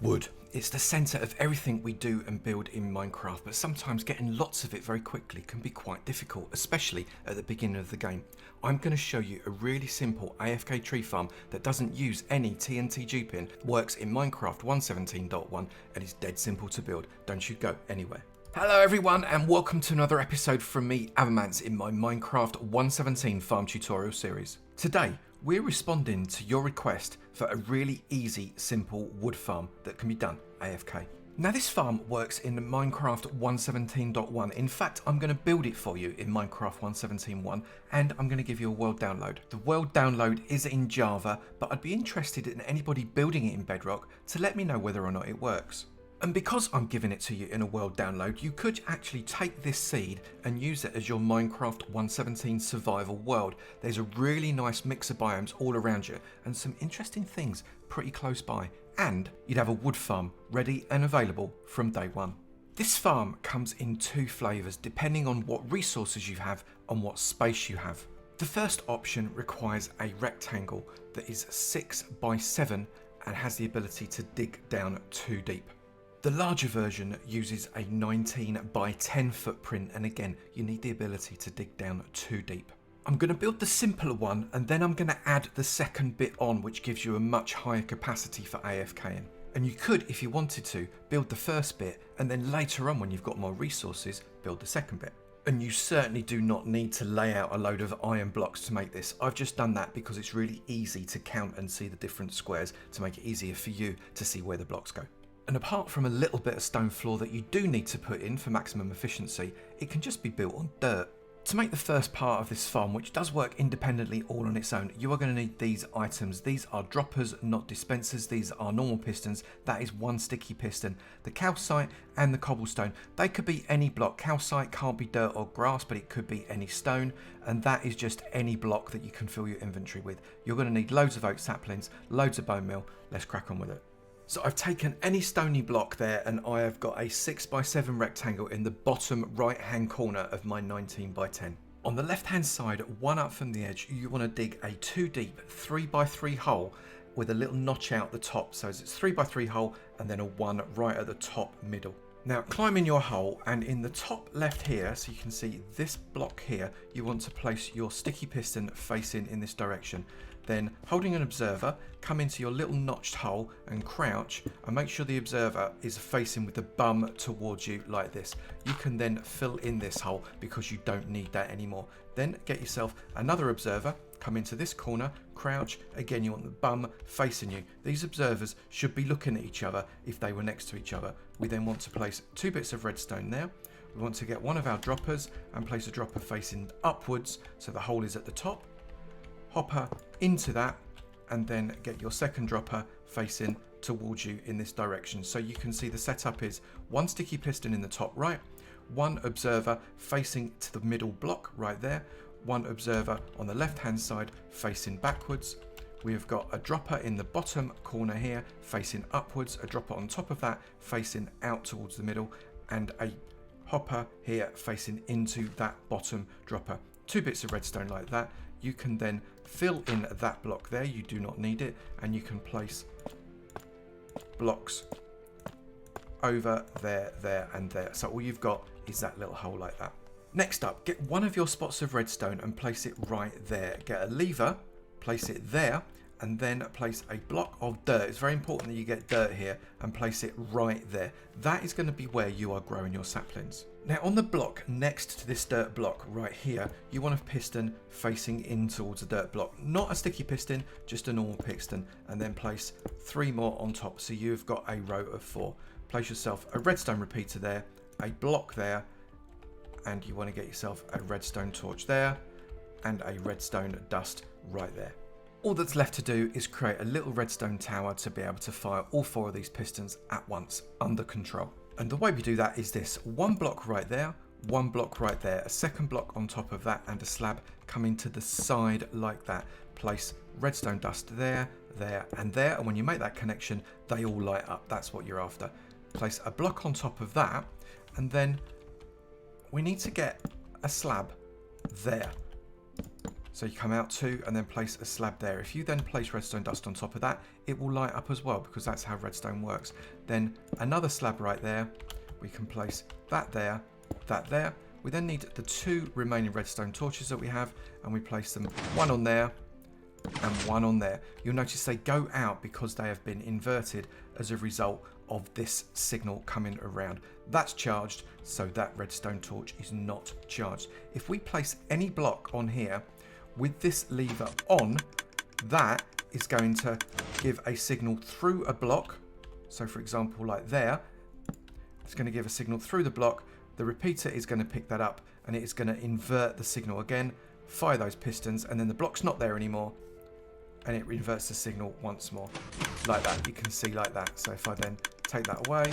Wood. It's the centre of everything we do and build in Minecraft, but sometimes getting lots of it very quickly can be quite difficult, especially at the beginning of the game. I'm going to show you a really simple AFK tree farm that doesn't use any TNT duping, works in Minecraft 1.17.1 and is dead simple to build. Don't you go anywhere. Hello everyone and welcome to another episode from me, Avamance, in my Minecraft 1.17 farm tutorial series. Today, we're responding to your request for a really easy, simple wood farm that can be done AFK. Now this farm works in Minecraft 1.17.1. In fact, I'm going to build it for you in Minecraft 1.17.1 and I'm going to give you a world download. The world download is in Java, but I'd be interested in anybody building it in Bedrock to let me know whether or not it works. And because I'm giving it to you in a world download, you could actually take this seed and use it as your Minecraft 1.17 survival world. There's a really nice mix of biomes all around you and some interesting things pretty close by. And you'd have a wood farm ready and available from day one. This farm comes in two flavours depending on what resources you have and what space you have. The first option requires a rectangle that is 6 by 7 and has the ability to dig down 2 deep. The larger version uses a 19 by 10 footprint, and again, you need the ability to dig down 2 deep. I'm going to build the simpler one and then I'm going to add the second bit on, which gives you a much higher capacity for AFKing. And you could, if you wanted to, build the first bit and then later on when you've got more resources, build the second bit. And you certainly do not need to lay out a load of iron blocks to make this. I've just done that because it's really easy to count and see the different squares to make it easier for you to see where the blocks go. And apart from a little bit of stone floor that you do need to put in for maximum efficiency, it can just be built on dirt. To make the first part of this farm, which does work independently all on its own, you are going to need these items. These are droppers, not dispensers. These are normal pistons. That is one sticky piston. The calcite and the cobblestone, they could be any block. Calcite can't be dirt or grass, but it could be any stone. And that is just any block that you can fill your inventory with. You're going to need loads of oak saplings, loads of bone meal. Let's crack on with it. So I've taken any stony block there and I have got a 6 by 7 rectangle in the bottom right hand corner of my 19 by 10. On the left hand side, one up from the edge, you want to dig a 2 deep 3 by 3 hole with a little notch out the top. So it's 3 by 3 hole and then a 1 right at the top middle. Now climb in your hole and in the top left here, so you can see this block here, you want to place your sticky piston facing in this direction. Then holding an observer, come into your little notched hole and crouch and make sure the observer is facing with the bum towards you like this. You can then fill in this hole because you don't need that anymore. Then get yourself another observer, come into this corner, crouch, again you want the bum facing you. These observers should be looking at each other if they were next to each other. We then want to place 2 bits of redstone there. We want to get one of our droppers and place a dropper facing upwards so the hole is at the top. Hopper into that and then get your second dropper facing towards you in this direction. So you can see the setup is 1 sticky piston in the top right, 1 observer facing to the middle block right there, 1 observer on the left hand side facing backwards. We have got a dropper in the bottom corner here facing upwards, a dropper on top of that facing out towards the middle, and a hopper here facing into that bottom dropper. 2 bits of redstone like that. You can then fill in that block there, you do not need it, and you can place blocks over there, there and there. So all you've got is that little hole like that. Next up, get one of your spots of redstone and place it right there. Get a lever, place it there, and then place a block of dirt. It's very important that you get dirt here and place it right there. That is going to be where you are growing your saplings. Now on the block next to this dirt block right here, you want a piston facing in towards the dirt block. Not a sticky piston, just a normal piston, and then place 3 more on top. So you've got a row of 4. Place yourself a redstone repeater there, a block there, and you want to get yourself a redstone torch there and a redstone dust right there. All that's left to do is create a little redstone tower to be able to fire all 4 of these pistons at once under control. And the way we do that is this: 1 block right there, 1 block right there, a second block on top of that, and a slab coming to the side like that. Place redstone dust there, there, and there. And when you make that connection, they all light up. That's what you're after. Place a block on top of that, and then we need to get a slab there. So you come out 2 and then place a slab there. If you then place redstone dust on top of that, it will light up as well, because that's how redstone works. Then another slab right there. We can place that there, that there. We then need the 2 remaining redstone torches that we have, and we place them one on there and one on there. You'll notice they go out because they have been inverted as a result of this signal coming around. That's charged, so that redstone torch is not charged. If we place any block on here with this lever on, that is going to give a signal through a block. So for example, like there, it's going to give a signal through the block. The repeater is going to pick that up and it is going to invert the signal again, fire those pistons, and then the block's not there anymore, and it reverts the signal once more, like that. You can see like that. So if I then take that away,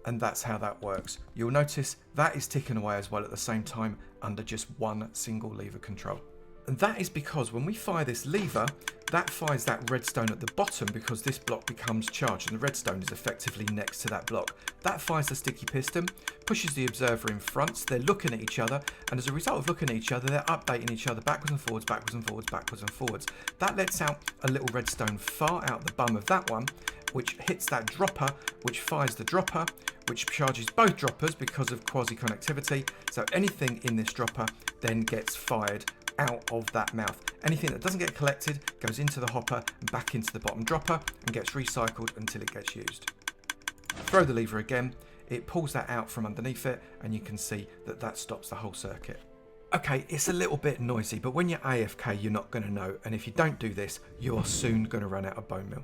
and that's how that works. You'll notice that is ticking away as well at the same time under just one single lever control. And that is because when we fire this lever, that fires that redstone at the bottom, because this block becomes charged and the redstone is effectively next to that block. That fires the sticky piston, pushes the observer in front, so they're looking at each other, and as a result of looking at each other, they're updating each other backwards and forwards, backwards and forwards, backwards and forwards. That lets out a little redstone far out the bum of that one, which hits that dropper, which fires the dropper, which charges both droppers because of quasi-connectivity. So anything in this dropper then gets fired out of that mouth. Anything that doesn't get collected goes into the hopper and back into the bottom dropper and gets recycled until it gets used. Throw the lever again, it pulls that out from underneath it, and you can see that that stops the whole circuit. Okay, it's a little bit noisy, but when you're AFK, you're not going to know, and if you don't do this, you are soon going to run out of bone meal.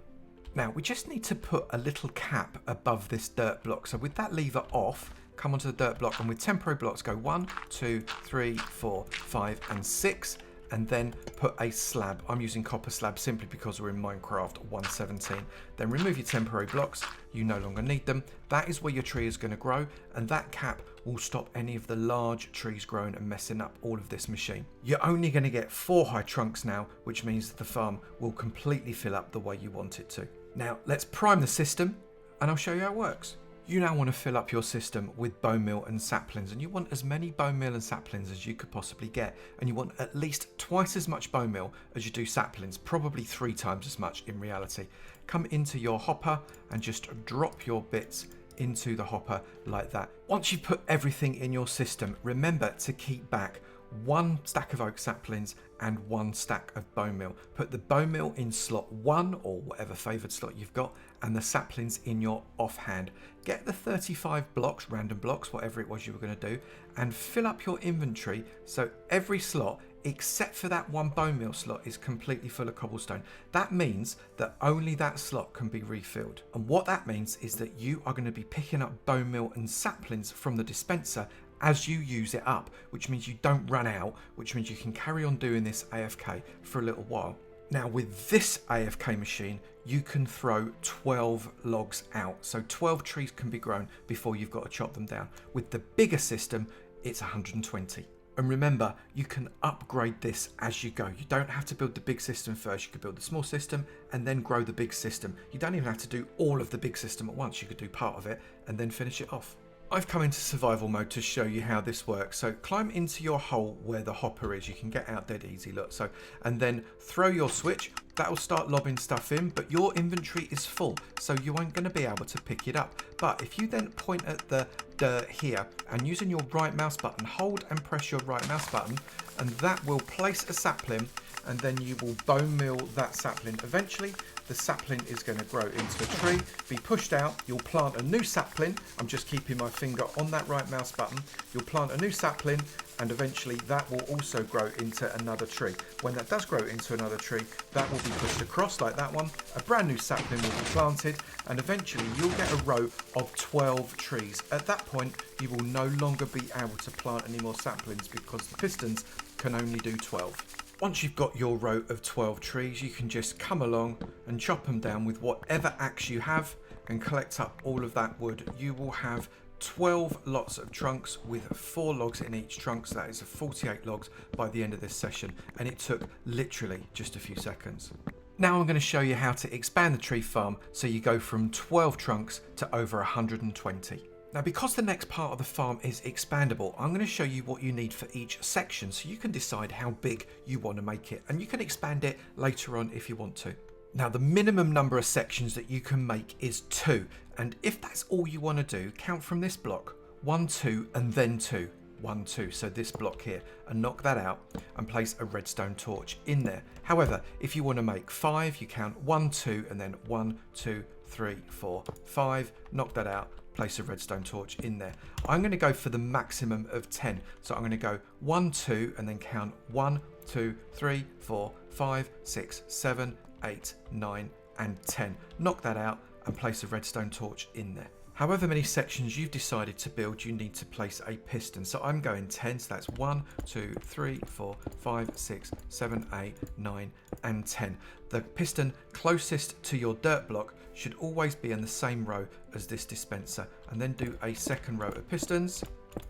Now, we just need to put a little cap above this dirt block. So with that lever off, come onto the dirt block, and with temporary blocks go 1, 2, 3, 4, 5, and 6, and then put a slab. I'm using copper slab simply because we're in Minecraft 1.17. Then remove your temporary blocks, you no longer need them. That is where your tree is going to grow, and that cap will stop any of the large trees growing and messing up all of this machine. You're only going to get 4 high trunks now, which means that the farm will completely fill up the way you want it to. Now let's prime the system and I'll show you how it works. You now want to fill up your system with bone meal and saplings, and you want as many bone meal and saplings as you could possibly get, and you want at least twice as much bone meal as you do saplings, probably 3 times as much in reality. Come into your hopper and just drop your bits into the hopper like that. Once you've put everything in your system, remember to keep back 1 stack of oak saplings and 1 stack of bone meal. Put the bone meal in slot 1 or whatever favoured slot you've got, and the saplings in your offhand. Get the 35 blocks, random blocks, whatever it was you were going to do, and fill up your inventory so every slot except for that 1 bone meal slot is completely full of cobblestone. That means that only that slot can be refilled. And what that means is that you are going to be picking up bone meal and saplings from the dispenser as you use it up, which means you don't run out, which means you can carry on doing this AFK for a little while. Now with this AFK machine, you can throw 12 logs out. So 12 trees can be grown before you've got to chop them down. With the bigger system, it's 120. And remember, you can upgrade this as you go. You don't have to build the big system first. You could build the small system and then grow the big system. You don't even have to do all of the big system at once. You could do part of it and then finish it off. I've come into survival mode to show you how this works. So climb into your hole where the hopper is. You can get out dead easy, look. So, and then throw your switch. That will start lobbing stuff in, but your inventory is full, so you aren't going to be able to pick it up. But if you then point at the dirt here and using your right mouse button, hold and press your right mouse button, and that will place a sapling, and then you will bone meal that sapling. Eventually, the sapling is going to grow into a tree, be pushed out, you'll plant a new sapling. I'm just keeping my finger on that right mouse button. You'll plant a new sapling, and eventually that will also grow into another tree. When that does grow into another tree, that will be pushed across like that one. A brand new sapling will be planted, and eventually you'll get a row of 12 trees. At that point, you will no longer be able to plant any more saplings because the pistons can only do 12. Once you've got your row of 12 trees, you can just come along and chop them down with whatever axe you have and collect up all of that wood. You will have 12 lots of trunks with 4 logs in each trunk, so that is 48 logs by the end of this session, and it took literally just a few seconds. Now I'm going to show you how to expand the tree farm so you go from 12 trunks to over 120. Now, because the next part of the farm is expandable, I'm going to show you what you need for each section so you can decide how big you want to make it, and you can expand it later on if you want to. Now, the minimum number of sections that you can make is 2, and if that's all you want to do, count from this block 1, 2 and then 2. 1, 2, so this block here, and knock that out and place a redstone torch in there. However, if you want to make 5, you count 1, 2 and then 1, 2, 3, 4, 5, knock that out, place a redstone torch in there. I'm going to go for the maximum of 10, so I'm going to go 1, 2 and then count 1, 2, 3, 4, 5, 6, 7, 8, 9 and 10. Knock that out and place a redstone torch in there. However many sections you've decided to build, you need to place a piston. So I'm going 10, so that's 1, 2, 3, 4, 5, 6, 7, 8, 9 and 10. The piston closest to your dirt block should always be in the same row as this dispenser, and then do a second row of pistons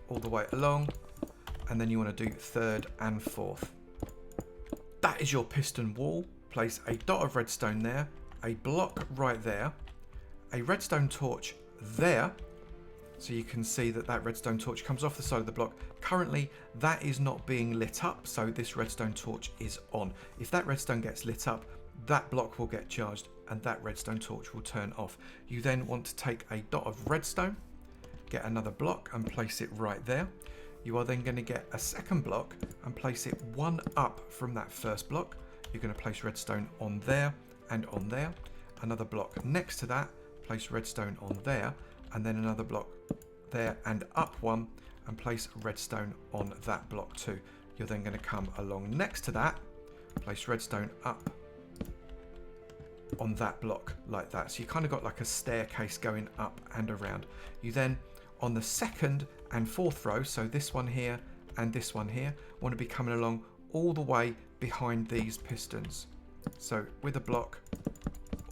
all the way along, and then you want to do third and fourth. That is your piston wall. Place a dot of redstone there, a block right there, a redstone torch there, so you can see that that redstone torch comes off the side of the block. Currently that is not being lit up, so this redstone torch is on. If that redstone gets lit up, that block will get charged and that redstone torch will turn off. You then want to take a dot of redstone, get another block and place it right there. You are then going to get a second block and place it one up from that first block. You're going to place redstone on there and on there. Another block next to that, place redstone on there, and then another block there and up one, and place redstone on that block too. You're then going to come along next to that, place redstone up on that block like that. So you kind of got like a staircase going up and around. You then, on the second and fourth row, so this one here and this one here, want to be coming along all the way behind these pistons. So with a block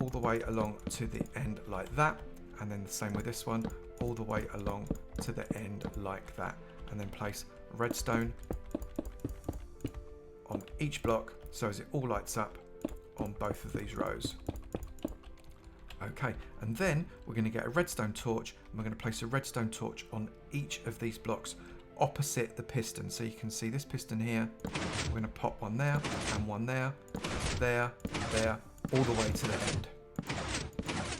all the way along to the end like that, and then the same with this one, all the way along to the end like that, and then place redstone on each block so as it all lights up on both of these rows. Okay, and then we're going to get a redstone torch, and we're going to place a redstone torch on each of these blocks opposite the piston. So you can see this piston here, we're going to pop one there and one there, there, all the way to the end.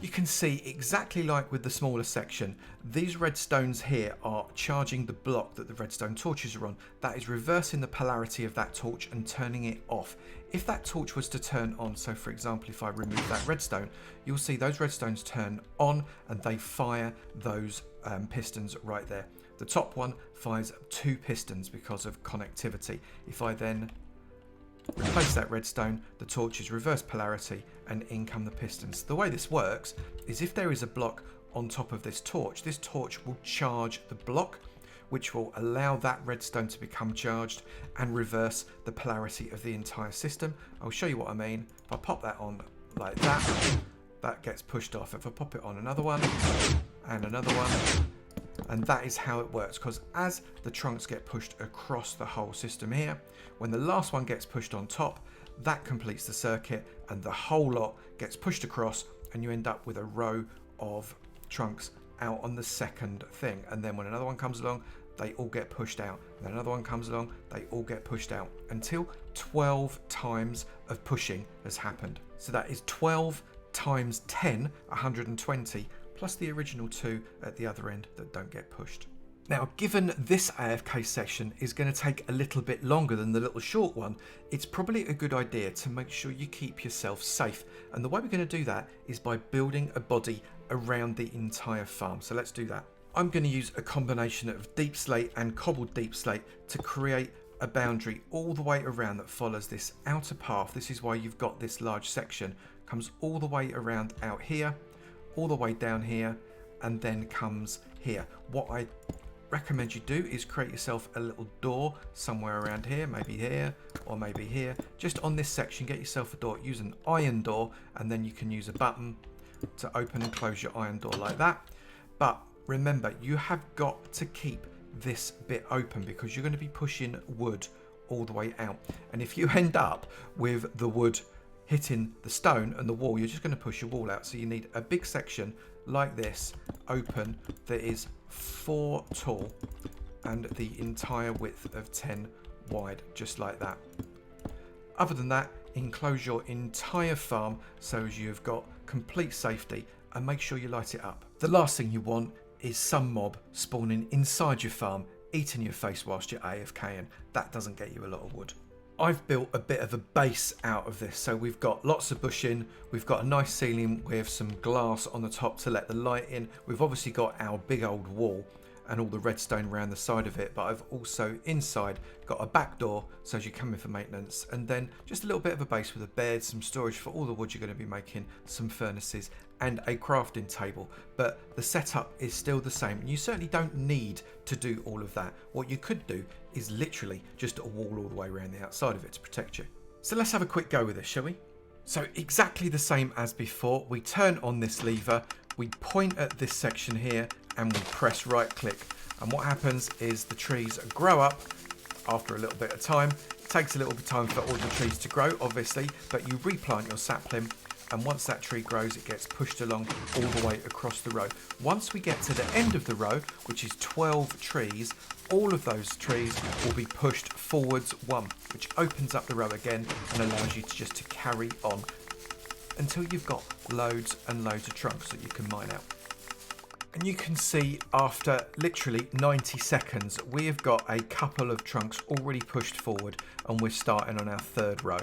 You can see exactly like with the smaller section, these redstones here are charging the block that the redstone torches are on. That is reversing the polarity of that torch and turning it off. If that torch was to turn on, so for example if I remove that redstone, you'll see those redstones turn on and they fire those pistons right there. The top one fires 2 pistons because of connectivity. If I then replace that redstone, the torches reverse polarity and in come the pistons. The way this works is if there is a block on top of this torch will charge the block, which will allow that redstone to become charged and reverse the polarity of the entire system. I'll show you what I mean. If I pop that on like that, that gets pushed off. If I pop it on another one and another one, and that is how it works, because as the trunks get pushed across the whole system here, when the last one gets pushed on top, that completes the circuit and the whole lot gets pushed across and you end up with a row of trunks out on the second thing. And then when another one comes along, they all get pushed out. And then another one comes along, they all get pushed out until 12 times of pushing has happened. So that is 12 times 10, 120, plus the original 2 at the other end that don't get pushed. Now, given this AFK section is going to take a little bit longer than the little short one, it's probably a good idea to make sure you keep yourself safe. And the way we're going to do that is by building a body around the entire farm. So let's do that. I'm going to use a combination of deep slate and cobbled deep slate to create a boundary all the way around that follows this outer path. This is why you've got this large section, comes all the way around out here, all the way down here, and then comes here. What I recommend you do is create yourself a little door somewhere around here, maybe here or maybe here. Just on this section, get yourself a door. Use an iron door, and then you can use a button to open and close your iron door like that. But remember, you have got to keep this bit open because you're going to be pushing wood all the way out. And if you end up with the wood hitting the stone and the wall, you're just going to push your wall out. So you need a big section like this, open, that is 4 tall and the entire width of 10 wide, just like that. Other than that, enclose your entire farm so as you've got complete safety, and make sure you light it up. The last thing you want is some mob spawning inside your farm, eating your face whilst you're AFKing. That doesn't get you a lot of wood. I've built a bit of a base out of this, so we've got lots of bushing, we've got a nice ceiling with some glass on the top to let the light in, we've obviously got our big old wall and all the redstone around the side of it, but I've also inside got a back door so as you come in for maintenance, and then just a little bit of a base with a bed, some storage for all the wood you're going to be making, some furnaces and a crafting table. But the setup is still the same. You certainly don't need to do all of that. What you could do is literally just a wall all the way around the outside of it to protect you. So let's have a quick go with this, shall we? So exactly the same as before, we turn on this lever, we point at this section here and we press right click, and what happens is the trees grow up after a little bit of time. It takes a little bit of time for all the trees to grow, obviously, but you replant your sapling, and once that tree grows it gets pushed along all the way across the row. Once we get to the end of the row, which is 12 trees, all of those trees will be pushed forwards 1, which opens up the row again and allows you to just to carry on until you've got loads and loads of trunks that you can mine out. And you can see after literally 90 seconds, we have got a couple of trunks already pushed forward, and we're starting on our 3rd row.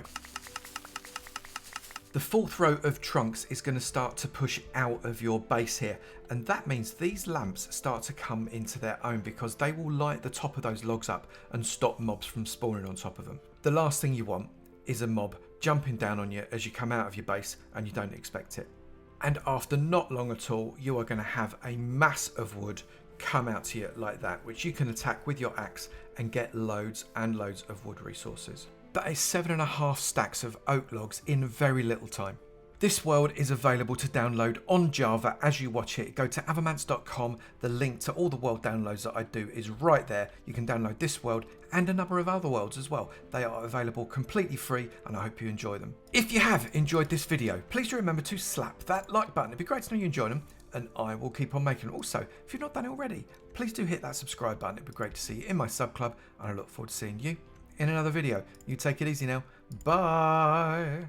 The 4th row of trunks is going to start to push out of your base here, and that means these lamps start to come into their own because they will light the top of those logs up and stop mobs from spawning on top of them. The last thing you want is a mob jumping down on you as you come out of your base and you don't expect it. And after not long at all, you are going to have a mass of wood come out to you like that, which you can attack with your axe and get loads and loads of wood resources. That is 7.5 stacks of oak logs in very little time. This world is available to download on Java as you watch it. Go to avamance.com. The link to all the world downloads that I do is right there. You can download this world and a number of other worlds as well. They are available completely free, and I hope you enjoy them. If you have enjoyed this video, please do remember to slap that like button. It'd be great to know you enjoyed them, and I will keep on making them. Also, if you've not done it already, please do hit that subscribe button. It'd be great to see you in my sub club, and I look forward to seeing you in another video. You take it easy now. Bye.